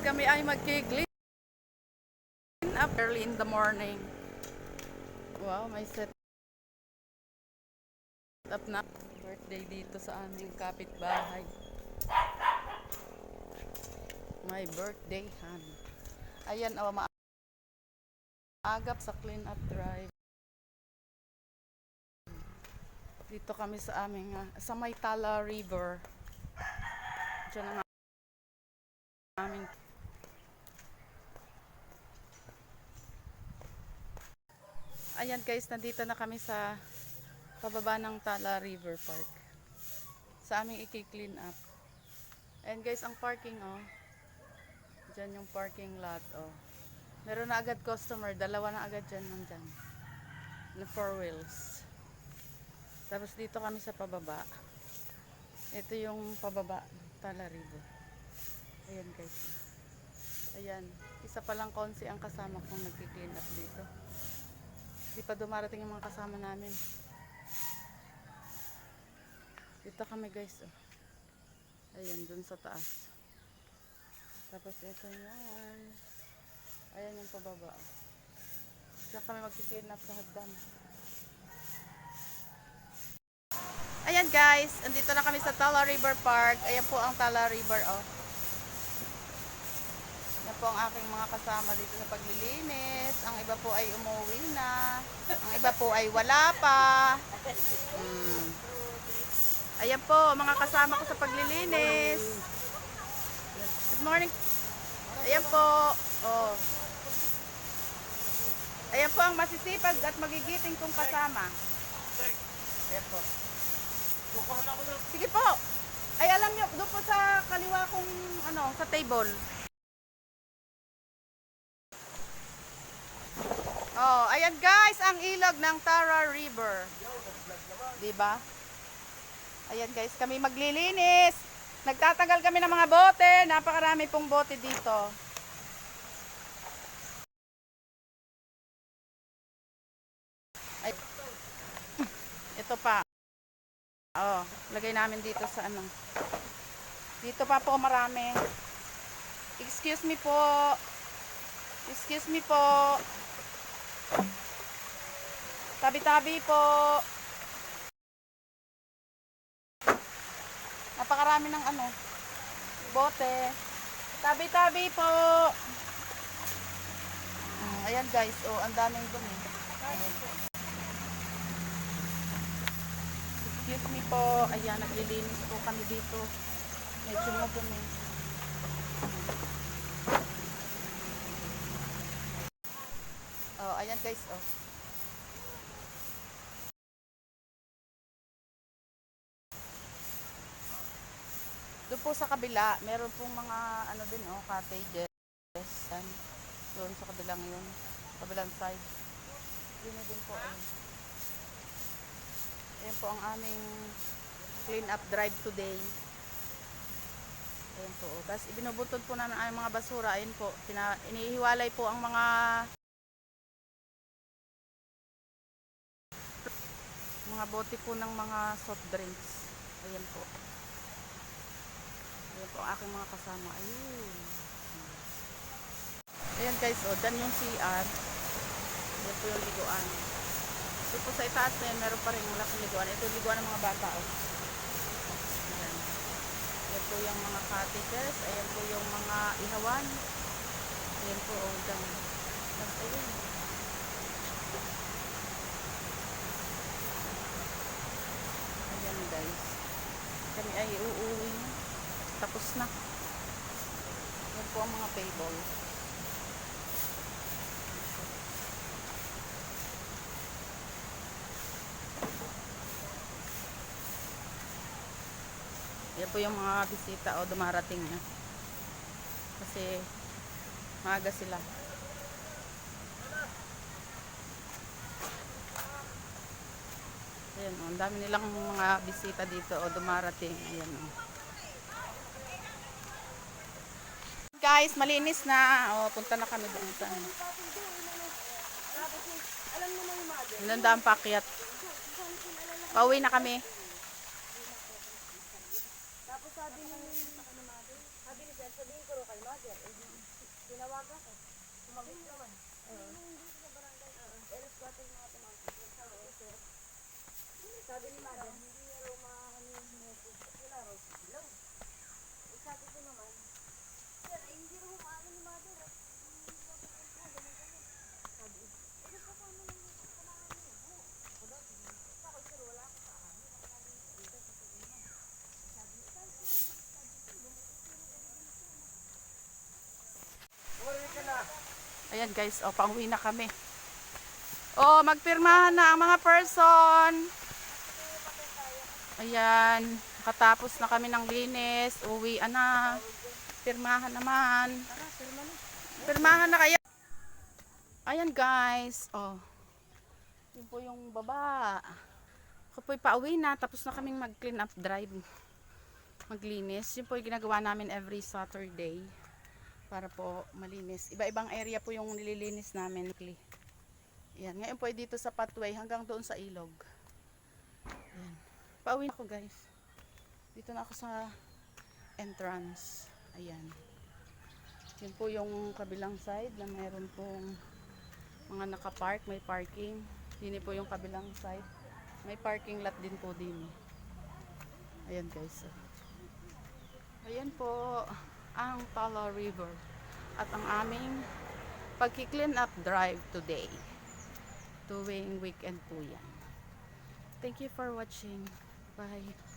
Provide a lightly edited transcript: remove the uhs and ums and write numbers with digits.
kami ay mag-clean up early in the morning. Wow, may set up na birthday dito sa aming kapitbahay. My birthday han. Ayan, oh, maagap sa clean up drive. Dito kami sa aming sa Maytala River. Diyan ang aming ayan guys, nandito na kami sa pababa ng Tala River Park. Sa aming i-clean up. And guys, ang parking oh. Diyan yung parking lot oh. Meron na agad customer, dalawa na agad dyan nandyan. Na 4 wheels. Tapos dito kami sa pababa. Ito yung pababa, Tala River. Ayan guys. Ayan, isa palang konsi ang kasama kong nag-clean up dito. Di pa dumarating yung mga kasama namin. Dito kami guys oh. Ayan, dun sa taas. Tapos ito yan. Ayan yung pababa. Diyan kami mag-clean up sa hagdan. Ayan guys, andito na kami sa Tala River Park. Ayan po ang Tala River oh. Yan po ang aking mga kasama dito sa paglilinis. Ang iba po ay umuwi na. Ang iba po ay wala pa. Ayan po, mga kasama ko sa paglilinis. Good morning. Ayan po. Oh. Ayan po ang masisipag at magigiting kong kasama. Ayan po. Sige po. Ay alam nyo, doon po sa kaliwa kong ano, sa table. Oh, ayan guys, ang ilog ng Tara River. 'Di ba? Ayan guys, kami maglilinis. Nagtatagal kami ng mga bote. Napakarami pong bote dito. Ay, ito pa. Oh, lagay namin dito sa ano. Dito pa po marami. Excuse me po. Excuse me po. Tabi-tabi po. Napakarami ng ano, bote. Tabi-tabi po. Ayan guys, oh, ang daming dumi. Excuse me po. Ayan, naglilinis po kami dito. Medyo madumi. Oh, ayan guys, oh. Doon po sa kabila, meron pong mga ano din oh, cottages. Doon sa kabilang yun, kabilang side. Yun din po ayun. Ayan po ang aming clean up drive today. Ayan po. Tapos ibinubutod po namin ang mga basura. Ayan po, inihiwalay po ang mga bote po ng mga soft drinks. Ayan po. Ayan po ang aking mga kasama. Ayun. Ayan guys, oh, dyan yung CR. Ayan po yung liguan. Ito po sa itaas na yun, meron pa rin malaking liguan. Ito yung liguan ng mga bata. Oh. Ayan. Ayan po yung mga cottages. Ayan po yung mga ihawan. Ayan po, oh, dyan. Tapos ayun. Ayan guys. Kami ay uuwi na. Tapos na. Ayan po ang mga table. Yan po yung mga bisita o dumarating na. Kasi maaga sila. Ayan o, ang dami nilang mga bisita dito o dumarating. Ayan o. Guys, malinis na. O, punta na kami doon sa ano. Nandang pakyat. Pauwi na kami. Tapos sabi ni Sir, sabihin ko rin kay Mother. Sabi ni Madam, hindi niya raw makakano yung moto. Wala raw si Dilaw. Eh, sabi ko naman, sir, ay hindi raw maano ni Mother. Hindi raw pupunta, ganun ganun. Sabi, eh, kasama naman yung kailangan niyo. Oo. Ako daw, ako, sir, wala ako sa amin. Ako namin sa ito, sa pag-iman. Sabi niya, kahit sino, sabi ko, bumuti ng evidence mo. Ayan guys, o pauwi na kami. O, magpirmahan na ang mga person. Ayan, katapos na kami ng linis. Uwi na. Pirmahan naman. Pirmahan na kayo. Ayan guys, o. Yun po yung baba. Ako po'y pauwi na. Tapos na kaming mag-clean up drive. Maglinis. Yun po yung ginagawa namin every Saturday. Para po malinis. Iba-ibang area po yung nililinis namin. Ayan. Ngayon po ay dito sa pathway hanggang doon sa ilog. Ayan. Pauwi ako guys. Dito na ako sa entrance. Ayan. Yun po yung kabilang side na meron pong mga nakapark. May parking. Dini po yung kabilang side. May parking lot din po din. Ayan guys. Ayan po ang Tala River. At ang aming pagki-clean up drive today. Tuwing weekend po yan. Thank you for watching. Bye.